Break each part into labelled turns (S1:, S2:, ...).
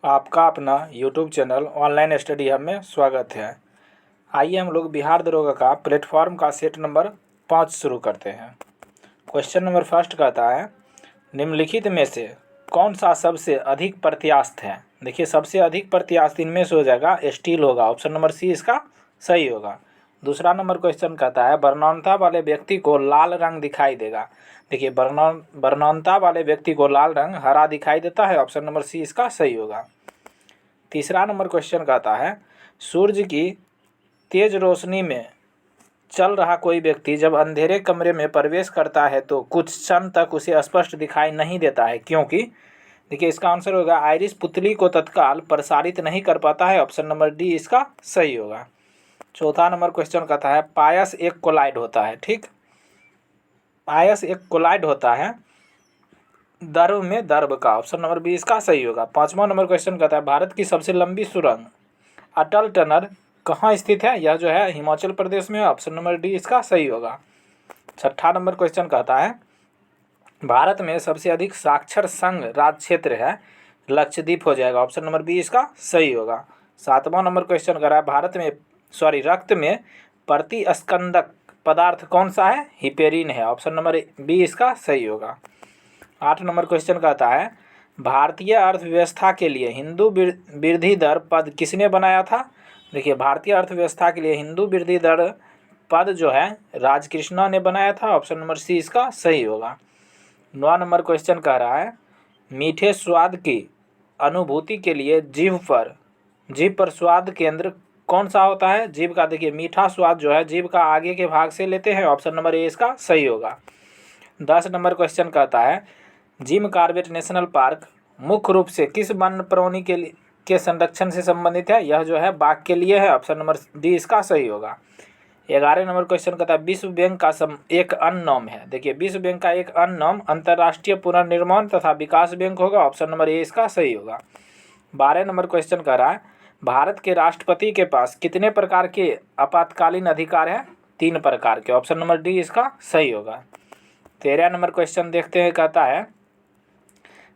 S1: आपका अपना YouTube channel online study hub में स्वागत है। आइए हम लोग बिहार दरोगा का प्लेटफॉर्म का सेट नंबर 5 शुरू करते हैं। क्वेश्चन नंबर फर्स्ट कहता है, निम्नलिखित में से कौन सा सबसे अधिक प्रत्यास्थ है। देखिए, सबसे अधिक प्रत्यास्थ इनमें से हो जाएगा स्टील होगा। ऑप्शन नंबर सी इसका सही होगा। दूसरा नंबर क्वेश्चन कहता है, वर्णनता वाले व्यक्ति को लाल रंग दिखाई देगा। देखिए, वर्णनता वाले व्यक्ति को लाल रंग हरा दिखाई देता है। ऑप्शन नंबर सी इसका सही होगा। तीसरा नंबर क्वेश्चन कहता है, सूर्य की तेज रोशनी में चल रहा कोई व्यक्ति जब अंधेरे कमरे में प्रवेश करता है तो कुछ क्षण तक उसे स्पष्ट दिखाई नहीं देता है, क्योंकि देखिए इसका आंसर होगा आइरिस पुतली को तत्काल प्रसारित नहीं कर पाता है। ऑप्शन नंबर डी इसका सही होगा। चौथा नंबर क्वेश्चन कहता है, पायस एक कोलाइड होता है। ठीक, पायस एक कोलाइड होता है दर्व में दर्व का। ऑप्शन नंबर बी इसका सही होगा। पांचवा नंबर क्वेश्चन कहता है, भारत की सबसे लंबी सुरंग अटल टनल कहाँ स्थित है। यह जो है हिमाचल प्रदेश में। ऑप्शन नंबर डी इसका सही होगा। छठा नंबर क्वेश्चन कहता है, भारत में सबसे अधिक साक्षर संघ राज्य क्षेत्र है। लक्षद्वीप हो जाएगा। ऑप्शन नंबर बी इसका सही होगा। सातवां नंबर क्वेश्चन कह रहा है, भारत में रक्त में प्रतिस्कंदक पदार्थ कौन सा है। हिपेरिन है। ऑप्शन नंबर बी इसका सही होगा। 8 नंबर क्वेश्चन कहता है, भारतीय अर्थव्यवस्था के लिए हिंदू वृद्धि दर पद किसने बनाया था। देखिए, भारतीय अर्थव्यवस्था के लिए हिंदू वृद्धि दर पद जो है राजकृष्णा ने बनाया था। ऑप्शन नंबर सी इसका सही होगा। 9 नंबर क्वेश्चन कह रहा है, मीठे स्वाद की अनुभूति के लिए जीभ पर स्वाद केंद्र कौन सा होता है। जीभ का देखिए मीठा स्वाद जो है जीभ का आगे के भाग से लेते हैं। ऑप्शन नंबर ए इसका सही होगा। 10 नंबर क्वेश्चन कहता है, जिम कॉर्बेट नेशनल पार्क मुख्य रूप से किस वन्य प्राणी के संरक्षण से संबंधित है। यह जो है बाघ के लिए है। ऑप्शन नंबर डी इसका सही होगा। 11 नंबर क्वेश्चन कहता है, विश्व बैंक का एक अन्य नाम है। देखिए, विश्व बैंक का एक अन्य नाम अंतर्राष्ट्रीय पुनर्निर्माण तथा विकास बैंक होगा। ऑप्शन नंबर ए इसका सही होगा। 12 नंबर क्वेश्चन कह रहा है, भारत के राष्ट्रपति के पास कितने प्रकार के आपातकालीन अधिकार है। 3 प्रकार के। ऑप्शन नंबर डी इसका सही होगा। 13 नंबर क्वेश्चन देखते हैं, कहता है,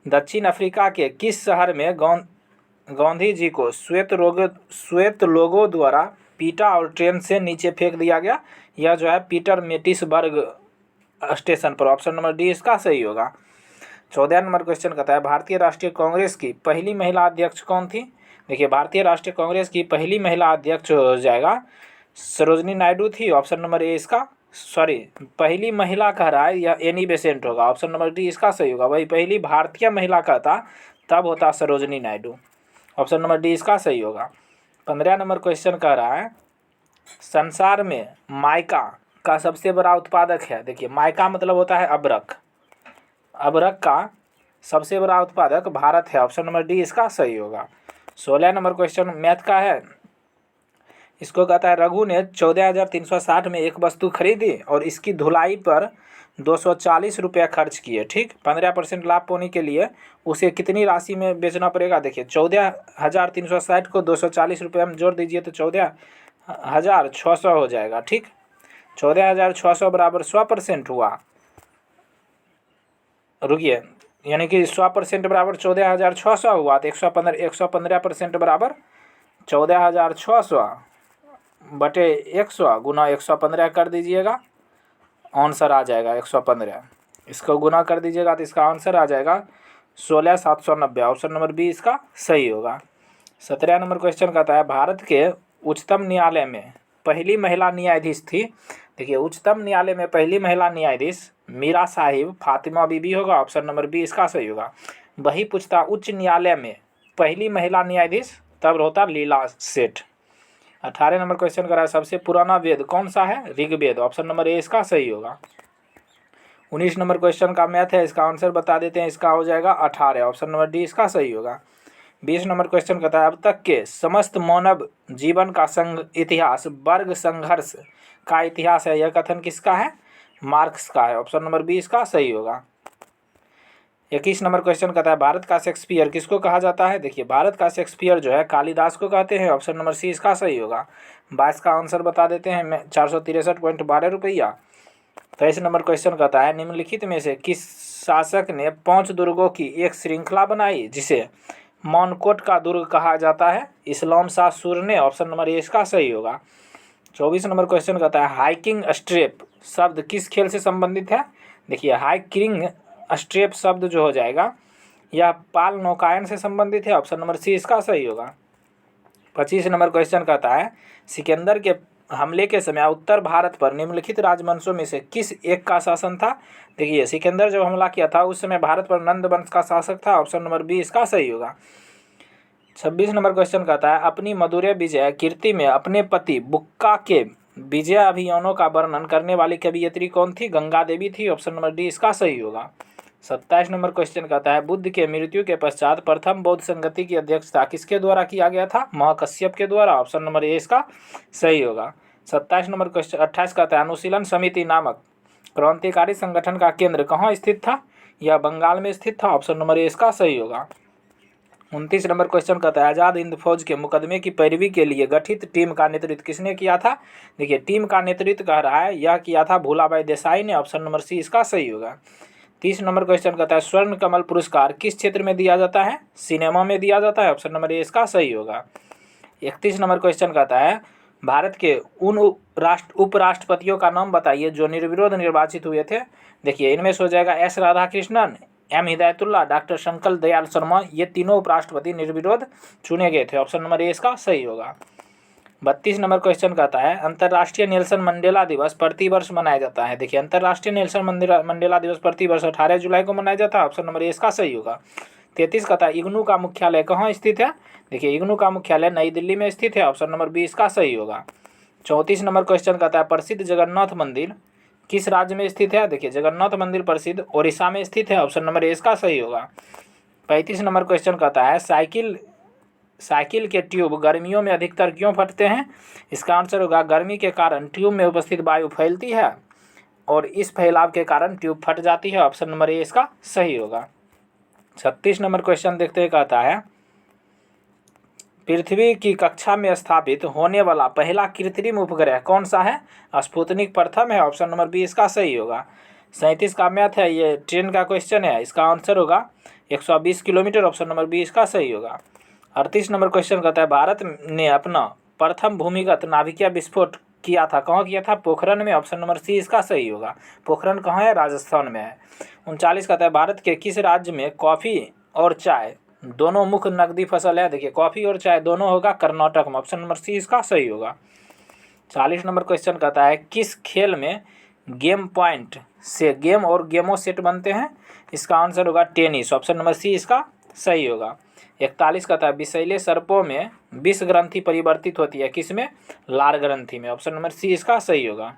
S1: दक्षिण अफ्रीका के किस शहर में गांधी जी को श्वेत लोगों द्वारा पीटा और ट्रेन से नीचे फेंक दिया गया। यह जो है पीटर मेटिसबर्ग स्टेशन पर। ऑप्शन नंबर डी इसका सही होगा। 14 नंबर क्वेश्चन कहता है, भारतीय राष्ट्रीय कांग्रेस की पहली महिला अध्यक्ष कौन थी। देखिए, भारतीय राष्ट्रीय कांग्रेस की पहली महिला अध्यक्ष हो जाएगा सरोजनी नायडू थी। ऑप्शन नंबर ए इसका पहली महिला कह रहा है, यह एनी बेसेंट होगा। ऑप्शन नंबर डी इसका सही होगा। वही पहली भारतीय महिला कहता तब होता Sarojini Naidu. Option number D इसका सही होगा। 15 नंबर क्वेश्चन कह रहा है, संसार में माइका का सबसे बड़ा उत्पादक है। देखिए, माइका मतलब होता है अबरक। अबरक का सबसे बड़ा उत्पादक भारत है। ऑप्शन नंबर डी इसका सही होगा। 16 नंबर क्वेश्चन मैथ का है। इसको कहता है, रघु ने 14,360 में एक वस्तु खरीदी और इसकी धुलाई पर 240 रुपये खर्च किए। ठीक, 15% लाभ पाने के लिए उसे कितनी राशि में बेचना पड़ेगा। देखिए, 14,360 को 240 रुपये में जोड़ दीजिए तो 14,600 हो जाएगा। ठीक, 14,600 बराबर 100% हुआ। रुकिए, यानी कि 100% बराबर 14,600 हुआ तो 115% बराबर 14,600 बटे 100 गुना 115 कर दीजिएगा, आंसर आ जाएगा 115। इसको गुना कर दीजिएगा तो इसका आंसर आ जाएगा 16,790। ऑप्शन नंबर बी इसका सही होगा। 17 नंबर क्वेश्चन कहता है, भारत के उच्चतम न्यायालय में पहली महिला न्यायाधीश थी। देखिए, उच्चतम न्यायालय में पहली महिला न्यायाधीश मीरा साहिब फातिमा बीबी होगा। ऑप्शन नंबर बी इसका सही होगा। वही पूछता उच्च न्यायालय में पहली महिला न्यायाधीश तब होता लीला सेठ। 18 नंबर क्वेश्चन कर रहा है, सबसे पुराना वेद कौन सा है। ऋग्वेद। ऑप्शन नंबर ए इसका सही होगा। 19 नंबर क्वेश्चन का मैथ है, इसका आंसर बता देते हैं। इसका हो जाएगा 18। ऑप्शन नंबर डी इसका सही होगा। 20 नंबर क्वेश्चन कहता है, अब तक के समस्त मानव जीवन का इतिहास वर्ग संघर्ष का इतिहास है। यह कथन किसका है। मार्क्स का है। ऑप्शन नंबर बी इसका सही होगा। 21 नंबर क्वेश्चन कहता है, भारत का शेक्सपियर किसको कहा जाता है। देखिए, भारत का शेक्सपियर जो है कालिदास को कहते हैं। ऑप्शन नंबर सी इसका सही होगा। 22 का आंसर बता देते हैं, 463.12 रुपया। 23 नंबर क्वेश्चन कहता है, निम्नलिखित में से किस शासक ने 5 दुर्गों की एक श्रृंखला बनाई जिसे मौनकोट का दुर्ग कहा जाता है? इस्लाम शाह सूर ने। ऑप्शन नंबर ए इसका सही होगा। 24 नंबर क्वेश्चन कहता है हाइकिंग स्ट्रेप शब्द किस खेल से संबंधित है? देखिए हाइकिंग स्ट्रेप शब्द जो हो जाएगा यह पाल नौकायन से संबंधित है। ऑप्शन नंबर सी इसका सही होगा। 25 नंबर क्वेश्चन कहता है सिकंदर के हमले के समय उत्तर भारत पर निम्नलिखित राजवंशों में से किस एक का शासन था? देखिए सिकंदर जब हमला किया था उस समय भारत पर नंद वंश का शासक था। ऑप्शन नंबर बी इसका सही होगा। 26 नंबर क्वेश्चन कहता है अपनी मधुर विजय कीर्ति में अपने पति बुक्का के विजय अभियानों का वर्णन करने वाली कवयित्री कौन थी? गंगा देवी थी। ऑप्शन नंबर डी इसका सही होगा। 27 नंबर क्वेश्चन कहता है बुद्ध के मृत्यु के पश्चात प्रथम बौद्ध संगति की अध्यक्षता किसके द्वारा किया गया था? महाकश्यप के द्वारा। ऑप्शन नंबर ए इसका सही होगा। 27 नंबर क्वेश्चन 28 कहता है अनुशीलन समिति नामक क्रांतिकारी संगठन का केंद्र कहाँ स्थित था? यह बंगाल में स्थित था। ऑप्शन नंबर ए इसका सही होगा। 29 नंबर क्वेश्चन कहता है आज़ाद हिंद फौज के मुकदमे की पैरवी के लिए गठित टीम का नेतृत्व किसने किया था? देखिए टीम का नेतृत्व कह रहा है यह किया था भूलाबाई देसाई ने। ऑप्शन नंबर सी इसका सही होगा। 30 नंबर क्वेश्चन कहता है स्वर्ण कमल पुरस्कार किस क्षेत्र में दिया जाता है? सिनेमा में दिया जाता है। ऑप्शन नंबर ए इसका सही होगा। 31 नंबर क्वेश्चन कहता है भारत के उन उपराष्ट्रपतियों का नाम बताइए जो निर्विरोध निर्वाचित हुए थे। देखिए इनमें से हो जाएगा S Radhakrishnan, M Hidayatullah, doctor Shankar Dayal Sharma, ये तीनों उपराष्ट्रपति निर्विरोध चुने गए थे। ऑप्शन नंबर ए इसका सही होगा। 32 नंबर क्वेश्चन कहता है अंतर्राष्ट्रीय नेल्सन मंडेला दिवस प्रतिवर्ष मनाया जाता है। देखिए अंतर्राष्ट्रीय नेल्सन मंडेला दिवस प्रतिवर्ष 18 जुलाई को मनाया जाता है। ऑप्शन नंबर ए इसका सही होगा। 33 कहता है इग्नू का मुख्यालय कहाँ स्थित है? देखिए इग्नू का मुख्यालय नई दिल्ली में स्थित है। ऑप्शन नंबर बी इसका सही होगा। 34 नंबर क्वेश्चन कहता है प्रसिद्ध जगन्नाथ मंदिर किस राज्य में स्थित है? देखिए जगन्नाथ मंदिर प्रसिद्ध ओडिशा में स्थित है। ऑप्शन नंबर ए इसका सही होगा। 35 नंबर क्वेश्चन कहता है साइकिल के ट्यूब गर्मियों में अधिकतर क्यों फटते हैं? इसका आंसर होगा गर्मी के कारण ट्यूब में उपस्थित वायु फैलती है और इस फैलाव के कारण ट्यूब फट जाती है। ऑप्शन नंबर ए इसका सही होगा। 36 नंबर क्वेश्चन देखते हैं कहता है पृथ्वी की कक्षा में स्थापित होने वाला पहला कृत्रिम उपग्रह कौन सा है? स्पुतनिक प्रथम है। ऑप्शन नंबर बी इसका सही होगा। 37 का मैथ है, ये ट्रेन का क्वेश्चन है, इसका आंसर होगा 120 किलोमीटर। ऑप्शन नंबर बी इसका सही होगा। 38 नंबर क्वेश्चन कहता है भारत ने अपना प्रथम भूमिगत नाभिकीय विस्फोट किया था, कहाँ किया था? पोखरण में। ऑप्शन नंबर सी इसका सही होगा। पोखरण कहाँ है? राजस्थान में है। 39 कहता है भारत के किस राज्य में कॉफ़ी और चाय दोनों मुख्य नकदी फसल है? देखिए कॉफ़ी और चाय दोनों होगा कर्नाटक में। ऑप्शन नंबर सी इसका सही होगा। 40 नंबर क्वेश्चन कहता है किस खेल में गेम पॉइंट से गेम और गेमो सेट बनते हैं? इसका आंसर होगा टेनिस। ऑप्शन नंबर सी इसका सही होगा। 41 कहता है विषैले सर्पों में विष ग्रंथि परिवर्तित होती है किसमें? लार ग्रंथि में। ऑप्शन नंबर सी इसका सही होगा।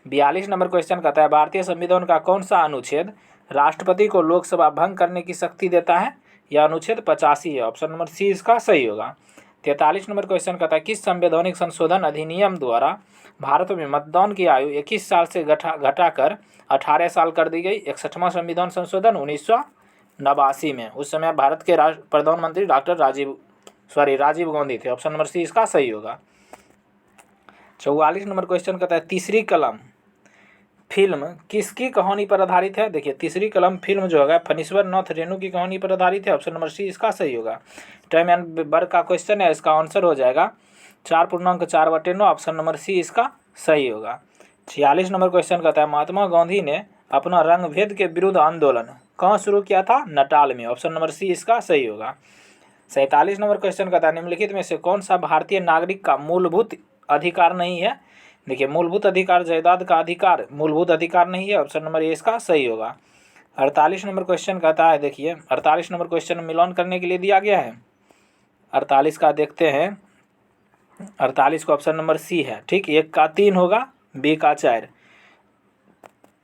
S1: 42 नंबर क्वेश्चन कहता है भारतीय संविधान का कौन सा अनुच्छेद राष्ट्रपति को लोकसभा भंग करने की शक्ति देता है? यह अनुच्छेद 85 है। ऑप्शन नंबर सी इसका सही होगा। 43 नंबर क्वेश्चन कहता है किस संवैधानिक संशोधन अधिनियम द्वारा भारत में मतदान की आयु 21 साल से घटाकर 18 साल कर दी गई? 61वां संविधान संशोधन 1989 में। उस समय भारत के प्रधानमंत्री डॉक्टर राजीव गांधी थे। ऑप्शन नंबर सी इसका सही होगा। 44 नंबर क्वेश्चन कहता है तीसरी कलम फिल्म किसकी कहानी पर आधारित है? देखिए तीसरी कलम फिल्म जो है फणीश्वर नाथ रेणु की कहानी पर आधारित है। ऑप्शन नंबर सी इसका सही होगा। टाइम एंड वर्क का क्वेश्चन है, इसका आंसर हो जाएगा 4.4/9। ऑप्शन नंबर सी इसका सही होगा। 46 नंबर क्वेश्चन कहता है महात्मा गांधी ने अपना रंग भेद के विरुद्ध आंदोलन कहाँ शुरू किया था? नटाल में। ऑप्शन नंबर सी इसका सही होगा। 47 नंबर क्वेश्चन कहता है निम्नलिखित में से कौन सा भारतीय नागरिक का मूलभूत अधिकार नहीं है? देखिए मूलभूत अधिकार जायदाद का अधिकार मूलभूत अधिकार नहीं है। ऑप्शन नंबर ए इसका सही होगा। 48 नंबर क्वेश्चन कहता है देखिए 48 नंबर क्वेश्चन मिलान करने के लिए दिया गया है। 48 का देखते हैं। 48 का ऑप्शन नंबर सी है। ठीक, 1 का 3 होगा, बी का 4।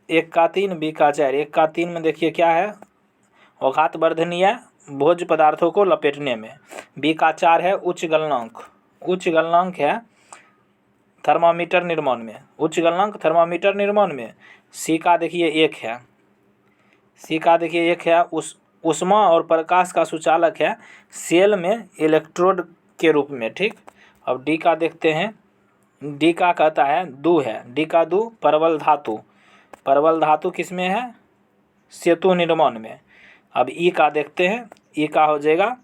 S1: 1 का 3 बी का 4। 1 का 3 में देखिए क्या है? औघात वर्धनीय भोज्य पदार्थों को लपेटने में। बी का 4 है उच्च गलनांक। उच्च गलनांक है थर्मामीटर निर्माण में। उच्च गलनांक थर्मामीटर निर्माण में। सी का देखिए 1 है। सी का देखिए 1 है उष्मा और प्रकाश का सुचालक है सेल में इलेक्ट्रोड के रूप में। ठीक, अब डी का देखते हैं। डी का कहता है दू है। डी का 2 परवल धातु। परवल धातु किस में है? सेतु निर्माण में। अब ई का देखते हैं। ई का हो जाएगा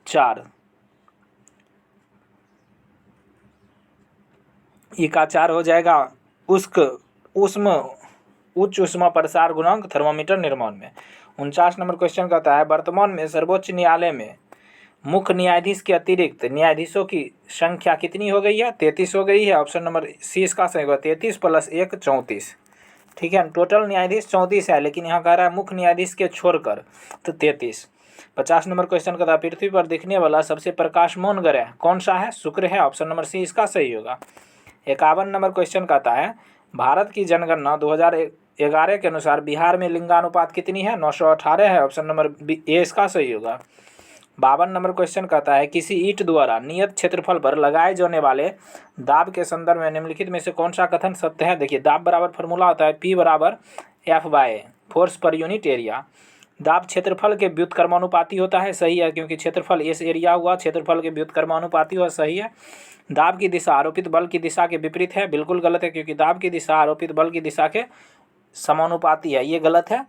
S1: 4, ई का 4 हो जाएगा उष्म उच्च ऊष्मा प्रसार गुणांक थर्मामीटर निर्माण में। 49 नंबर क्वेश्चन कहता है वर्तमान में सर्वोच्च न्यायालय में मुख्य न्यायाधीश के अतिरिक्त न्यायाधीशों की संख्या कितनी हो गई है? 33 हो गई है। ऑप्शन नंबर सी इसका सही होगा। 33 + 1 34। ठीक है, टोटल न्यायाधीश 34 है, लेकिन यहाँ कह रहा है मुख्य न्यायाधीश के छोड़कर, तो 33। 50 नंबर क्वेश्चन कहता है पृथ्वी पर दिखने वाला सबसे प्रकाशमान ग्रह कौन सा है? शुक्र है। ऑप्शन नंबर सी इसका सही होगा। 51 नंबर क्वेश्चन कहता है भारत की जनगणना 2011 के अनुसार बिहार में लिंगानुपात कितनी है? 918 है। ऑप्शन नंबर ए इसका सही होगा। 52 नंबर क्वेश्चन कहता है किसी ईंट द्वारा नियत क्षेत्रफल पर लगाए जाने वाले दाब के संदर्भ में निम्नलिखित में से कौन सा कथन सत्य है? देखिए, दाब बराबर फॉर्मूला होता है P = F/A, force per unit area. दाब क्षेत्रफल के व्युत्क्रमानुपाती होता है, सही है, क्योंकि क्षेत्रफल एस एरिया हुआ, क्षेत्रफल के व्युत्क्रमानुपाती हुआ, सही है। दाब की दिशा आरोपित बल की दिशा के विपरीत है, बिल्कुल गलत है, क्योंकि दाब की दिशा आरोपित बल की दिशा के समानुपाती है, ये गलत है।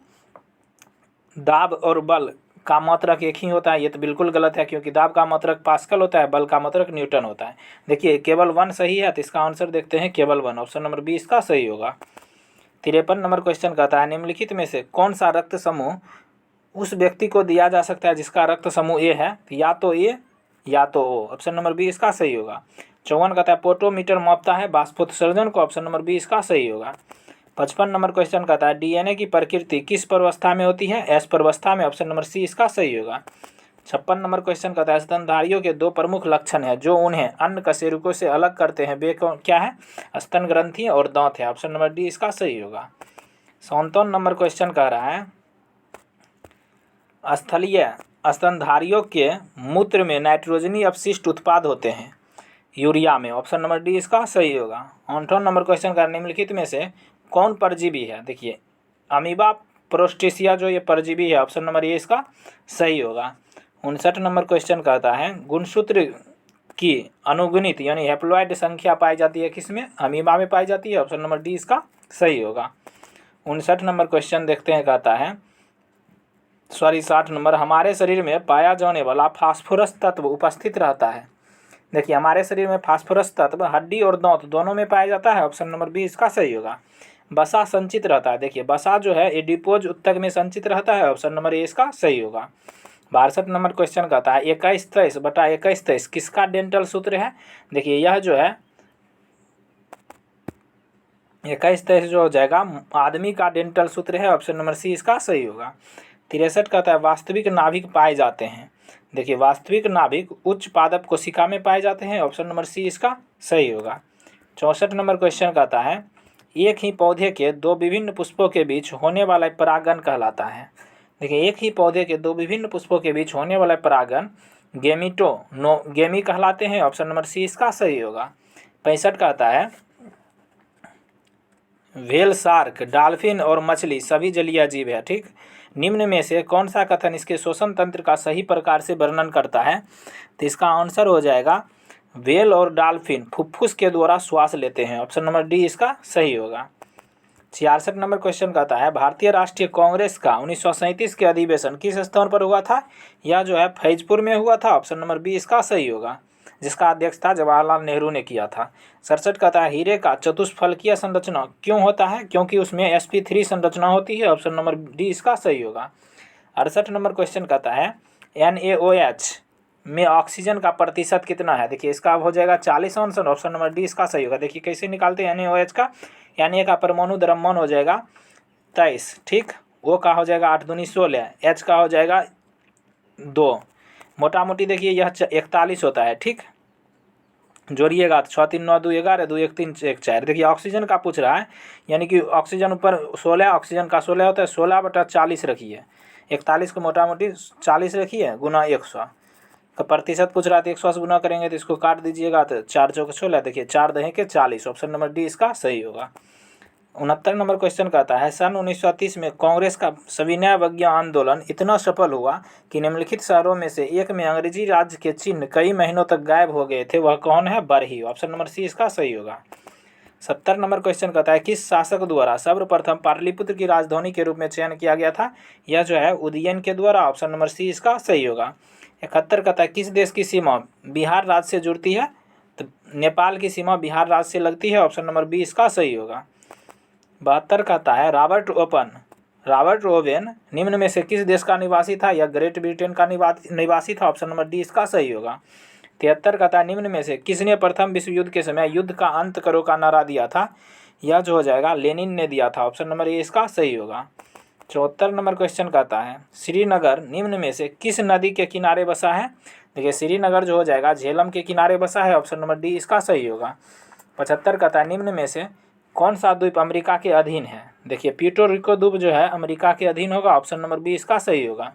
S1: दाब और बल का मात्रक एक ही होता है, ये तो बिल्कुल गलत है, क्योंकि दाब का मात्रक पास्कल होता है, बल का मात्रक न्यूटन होता है। देखिए, केवल 1 सही है, तो इसका आंसर देखते हैं केवल 1। ऑप्शन नंबर बी इसका सही होगा। 53 नंबर क्वेश्चन कहता है निम्नलिखित में से कौन सा रक्त समूह उस व्यक्ति को दिया जा सकता है जिसका रक्त समूह ए है? या तो ए या तो ओ। ऑप्शन नंबर बी इसका सही होगा। 54 कहता है पोटोमीटर मापता है बाष्पोत्सर्जन को। ऑप्शन नंबर बी इसका सही होगा। 55 नंबर क्वेश्चन कहता है डीएनए की प्रकृति किस प्रवस्था में होती है? एस प्रवस्था में। ऑप्शन नंबर सी इसका सही होगा। 56 नंबर क्वेश्चन कहता है स्तनधारियों के 2 प्रमुख लक्षण हैं जो उन्हें अन्य कशेरुकों से अलग करते हैं, वे क्या है? स्तन ग्रंथि और दांत है। ऑप्शन नंबर डी इसका सही होगा। 57 नंबर क्वेश्चन कह रहा है स्थलीय स्तनधारियों के मूत्र में नाइट्रोजनी अपशिष्ट उत्पाद होते हैं यूरिया में। ऑप्शन नंबर डी इसका सही होगा। 58 नंबर क्वेश्चन का निम्नलिखित में से कौन परजीवी है? देखिए, अमीबा प्रोस्टेसिया जो ये परजीवी है, ऑप्शन नंबर ए इसका सही होगा। 59 नंबर क्वेश्चन कहता है गुणसूत्र की अनुगुणित यानी हैप्लॉइड संख्या पाई जाती है किसमें? अमीबा में पाई जाती है। ऑप्शन नंबर डी इसका सही होगा। 59 नंबर क्वेश्चन देखते हैं, कहता है 60 नंबर हमारे शरीर में पाया जाने वाला फास्फोरस तत्व उपस्थित रहता है। देखिए, हमारे शरीर में फास्फोरस तत्व हड्डी और दांत दोनों में पाया जाता है। ऑप्शन नंबर बी इसका सही होगा। बसा संचित रहता है। देखिए, बसा जो है एडिपोज उत्तक में संचित रहता है। ऑप्शन नंबर ए इसका सही होगा। 62 नंबर क्वेश्चन कहता है 21-23/21-23 किसका डेंटल सूत्र है? देखिए, यह जो है 21-23 जो हो जाएगा आदमी का डेंटल सूत्र है। ऑप्शन नंबर सी इसका सही होगा। 63 कहता है वास्तविक नाभिक पाए जाते हैं। देखिए, वास्तविक नाभिक उच्च पादप कोशिका में पाए जाते हैं। ऑप्शन नंबर सी इसका सही होगा। 64 नंबर क्वेश्चन कहता है एक ही पौधे के 2 विभिन्न पुष्पों के बीच होने वाला परागण कहलाता है। देखिए, एक ही पौधे के 2 विभिन्न पुष्पों के बीच होने वाला परागण गेमी कहलाते हैं। ऑप्शन नंबर सी इसका सही होगा। 65 कहता है व्हेल, शार्क, डॉल्फिन और मछली सभी जलीय जीव है। ठीक, निम्न में से कौन सा कथन इसके श्वसन तंत्र का सही प्रकार से वर्णन करता है? तो इसका आंसर हो जाएगा व्हेल और डॉल्फिन फुफ्फुस के द्वारा श्वास लेते हैं। ऑप्शन नंबर डी इसका सही होगा। 66 नंबर क्वेश्चन कहता है भारतीय राष्ट्रीय कांग्रेस का 1937 के अधिवेशन किस स्थान पर हुआ था? यह जो है फैजपुर में हुआ था। ऑप्शन नंबर बी इसका सही होगा, जिसका अध्यक्ष था जवाहरलाल नेहरू ने किया था। 67 कहता है हीरे का चतुष्फलकीय संरचना क्यों होता है? क्योंकि उसमें sp3 संरचना होती है। ऑप्शन नंबर डी इसका सही होगा। 68 नंबर क्वेश्चन कहता है NaOH में ऑक्सीजन का प्रतिशत कितना है? देखिए, इसका हो जाएगा 40%। ऑप्शन नंबर डी इसका सही होगा। देखिए, कैसे निकालते हैं NaOH का? Na का परमाणु द्रव्यमान हो जाएगा 23, ठीक, O का हो जाएगा 8 दूनी 16, H का हो जाएगा 2, मोटा मोटी देखिए यह 41 होता है। ठीक, जोड़िएगा तो 6 3 9 2 11 2 1 3 1 4। देखिए, ऑक्सीजन का पूछ रहा है, यानी कि ऑक्सीजन ऊपर 16, ऑक्सीजन का 16 होता है, 16/40 रखिए, 41 को मोटा मोटी 40 रखिए गुना 100 का प्रतिशत पूछ रहा है, तो 100 से गुना करेंगे तो इसको काट दीजिएगा तो 4 चौके 16। देखिए, 4 दहे के 40। ऑप्शन नंबर डी इसका सही होगा। 69 नंबर क्वेश्चन कहता है सन 1930 में कांग्रेस का सविनय अवज्ञा आंदोलन इतना सफल हुआ कि निम्नलिखित शहरों में से एक में अंग्रेजी राज्य के चिन्ह कई महीनों तक गायब हो गए थे, वह कौन है? बरही। ऑप्शन नंबर सी इसका सही होगा। 70 नंबर क्वेश्चन कहता है किस शासक द्वारा सर्वप्रथम पाटलिपुत्र की राजधानी के रूप में चयन किया गया था? यह जो है उदयन के द्वारा। ऑप्शन नंबर सी इसका सही होगा। 71 कहता है किस देश की सीमा बिहार राज्य से जुड़ती है? तो नेपाल की सीमा बिहार राज्य से लगती है, ऑप्शन नंबर बी इसका सही होगा। 72 कहता है रॉबर्ट ओवेन निम्न में से किस देश का निवासी था? यह ग्रेट ब्रिटेन का निवासी था, ऑप्शन नंबर डी इसका सही होगा। 73 कहता है निम्न में से किसने प्रथम विश्व युद्ध के समय युद्ध का अंत करो का नारा दिया था? यह जो हो जाएगा लेनिन ने दिया था, ऑप्शन नंबर ए इसका सही होगा। 74 नंबर क्वेश्चन कहता है श्रीनगर निम्न में से किस नदी के किनारे बसा है? देखिए श्रीनगर जो हो जाएगा झेलम के किनारे बसा है, ऑप्शन नंबर डी इसका सही होगा। 75 कहता है निम्न में से कौन सा द्वीप अमेरिका के अधीन है? देखिए प्यूर्टो रिको द्वीप जो है अमेरिका के अधीन होगा, ऑप्शन नंबर बी इसका सही होगा।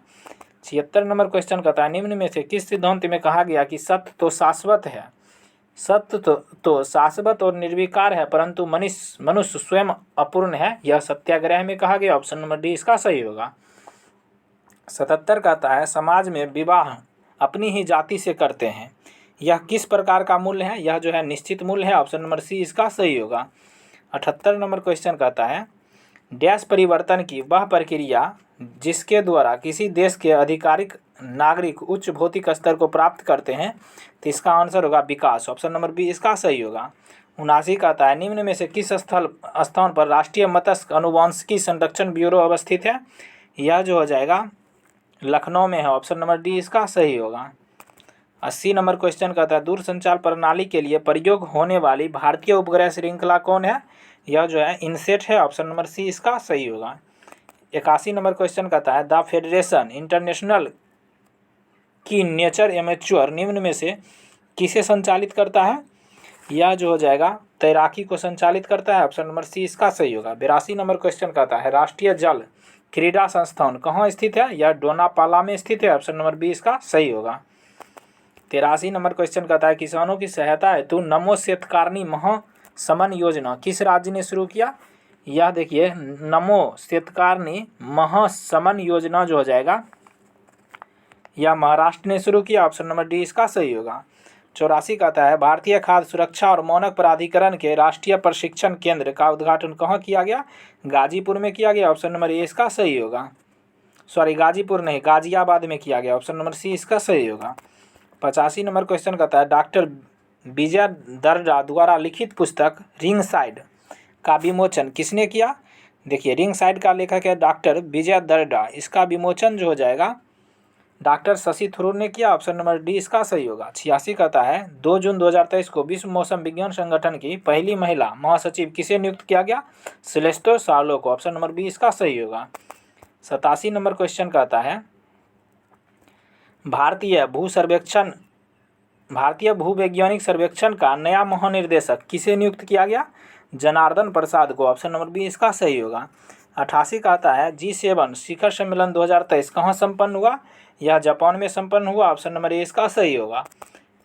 S1: 76 नंबर क्वेश्चन कहता है निम्न में से किस सिद्धांत में कहा गया कि सत्य तो शाश्वत है, सत्य तो शाश्वत और निर्विकार है, परंतु मनुष्य स्वयं अपूर्ण है, यह सत्याग्रह में कहा गया, ऑप्शन नंबर डी इसका सही होगा। 77 कहता है समाज में विवाह अपनी ही जाति से करते हैं, यह किस प्रकार का मूल्य है? यह जो है निश्चित मूल्य है, ऑप्शन नंबर सी इसका सही होगा। 78 नंबर क्वेश्चन कहता है डैश परिवर्तन की वह प्रक्रिया जिसके द्वारा किसी देश के आधिकारिक नागरिक उच्च भौतिक स्तर को प्राप्त करते हैं, तो इसका आंसर होगा विकास, ऑप्शन नंबर बी इसका सही होगा। 79 कहता है निम्न में से किस स्थान पर राष्ट्रीय मत्स्य अनुवांशिकी संरक्षण ब्यूरो अवस्थित है? यह जो हो जाएगा लखनऊ में है, ऑप्शन नंबर डी इसका सही होगा। 80 नंबर क्वेश्चन कहता है दूरसंचार प्रणाली के लिए प्रयोग होने वाली भारतीय उपग्रह श्रृंखला कौन है? यह जो है इनसेट है, ऑप्शन नंबर सी इसका सही होगा। 81 नंबर क्वेश्चन कहता है द फेडरेशन इंटरनेशनल की नेचर एमेच्योर निम्न में से किसे संचालित करता है? यह जो हो जाएगा तैराकी को संचालित करता है, ऑप्शन नंबर सी इसका सही होगा। 82 नंबर क्वेश्चन कहता है राष्ट्रीय जल क्रीड़ा संस्थान कहाँ स्थित है? यह डोनापाला में स्थित है, ऑप्शन नंबर बी इसका सही होगा। 83 नंबर क्वेश्चन कहता है किसानों की सहायता हेतु नमो शेतकारनी महासमन योजना किस राज्य ने शुरू किया? यह देखिए नमो शेतकारनी महासमन योजना जो हो जाएगा यह महाराष्ट्र ने शुरू किया, ऑप्शन नंबर डी इसका सही होगा। 84 कहता है भारतीय खाद्य सुरक्षा और मानक प्राधिकरण के राष्ट्रीय प्रशिक्षण केंद्र का उद्घाटन कहाँ किया गया? गाजीपुर में किया गया, ऑप्शन नंबर ए इसका सही होगा। गाजीपुर नहीं, गाजियाबाद में किया गया, ऑप्शन नंबर सी इसका सही होगा। 85 नंबर क्वेश्चन कहता है डॉक्टर विजय दर्डा द्वारा लिखित पुस्तक रिंग साइड का विमोचन किसने किया? देखिए रिंग साइड का लेखक है डॉक्टर विजय दर्डा, इसका विमोचन जो हो जाएगा डॉक्टर शशि थरूर ने किया, ऑप्शन नंबर डी इसका सही होगा। 86 कहता है 2 जून 2023 को विश्व मौसम विज्ञान संगठन की पहली महिला महासचिव किसे नियुक्त किया गया? सेलेस्टो सार्लो को, ऑप्शन नंबर बी इसका सही होगा। 87 नंबर क्वेश्चन कहता है भारतीय भूवैज्ञानिक सर्वेक्षण का नया महानिर्देशक किसे नियुक्त किया गया? जनार्दन प्रसाद को, ऑप्शन नंबर बी इसका सही होगा। 88 कहता है G7 शिखर सम्मेलन 2023 कहाँ संपन्न हुआ? यह जापान में संपन्न हुआ, ऑप्शन नंबर ए इसका सही होगा।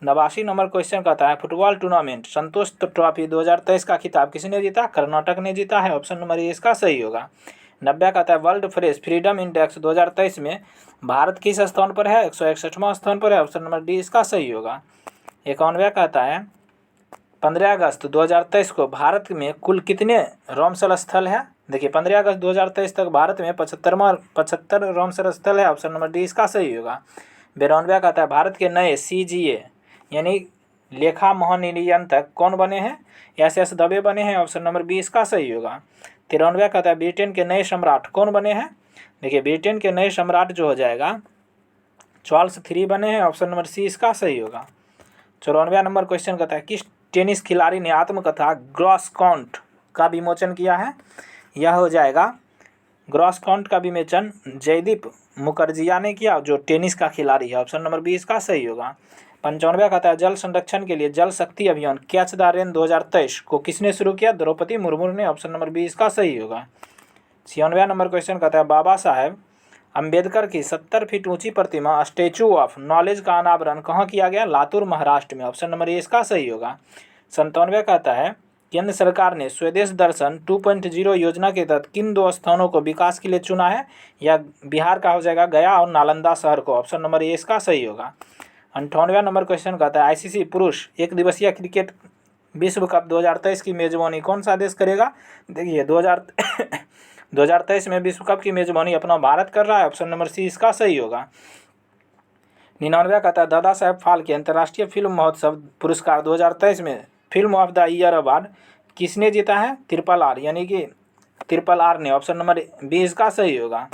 S1: 89 नंबर क्वेश्चन कहता है फुटबॉल टूर्नामेंट संतोष ट्रॉफी 2023 का खिताब किसने जीता? कर्नाटक ने जीता है, ऑप्शन नंबर ए इसका सही होगा। 90 कहता है वर्ल्ड प्रेस फ्रीडम इंडेक्स 2023 में भारत किस स्थान पर है? 161वां स्थान पर है, ऑप्शन नंबर डी इसका सही होगा। 91 कहता है 15 अगस्त 2023 को भारत में कुल कितने रामसल स्थल है? देखिए 15 अगस्त 2023 तक भारत में 75 रामसल स्थल है, ऑप्शन नंबर डी इसका सही होगा। 92 कहता है भारत के नए CGA यानी लेखा महानियंत्रक कौन बने हैं? SS दवे बने हैं, ऑप्शन नंबर बी इसका सही होगा। 93 कहता है ब्रिटेन के नए सम्राट कौन बने हैं? देखिए ब्रिटेन के नए सम्राट जो हो जाएगा चार्ल्स 3 बने हैं, ऑप्शन नंबर सी इसका सही होगा। 94 नंबर क्वेश्चन कहता है किस टेनिस खिलाड़ी ने आत्मकथा ग्रॉस काउंट का विमोचन किया है? यह हो जाएगा ग्रॉस काउंट का विमोचन जयदीप मुखर्जिया ने किया, जो टेनिस का खिलाड़ी है, ऑप्शन नंबर बी इसका सही होगा। 95 कहता है जल संरक्षण के लिए जल शक्ति अभियान कैच द रेन 2023 को किसने शुरू किया? द्रौपदी मुर्मू ने, ऑप्शन नंबर बी इसका सही होगा। 96 नंबर क्वेश्चन कहता है बाबा साहेब अम्बेडकर की 70 फीट ऊंची प्रतिमा स्टैचू ऑफ नॉलेज का अनावरण कहाँ किया गया? लातूर महाराष्ट्र में, ऑप्शन नंबर ए इसका सही होगा। 97 कहता है केंद्र सरकार ने स्वदेश दर्शन 2.0 योजना के तहत किन 2 स्थानों को विकास के लिए चुना है? या बिहार का हो जाएगा गया और नालंदा शहर को, ऑप्शन नंबर ए इसका सही होगा। 98 नंबर क्वेश्चन कहता है ICC पुरुष एक दिवसीय क्रिकेट विश्व कप 2023 की मेजबानी कौन सा देश करेगा? देखिए 2023 में विश्व कप की मेजबानी अपना भारत कर रहा है, ऑप्शन नंबर सी इसका सही होगा। 99 कहता है दादा साहेब फाल्के अंतर्राष्ट्रीय फिल्म महोत्सव पुरस्कार 2023 में film of the year award किसने जीता है? ट्रिपल आर, यानी कि ट्रिपल आर ने। ऑप्शन नंबर बी इसका सही होगा।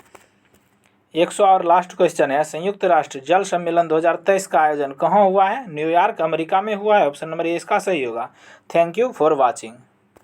S1: 100 और लास्ट क्वेश्चन है, संयुक्त राष्ट्र जल सम्मेलन 2023 का आयोजन कहाँ हुआ है? न्यूयॉर्क, अमेरिका में हुआ है। ऑप्शन नंबर ए इसका सही होगा। Thank you for watching.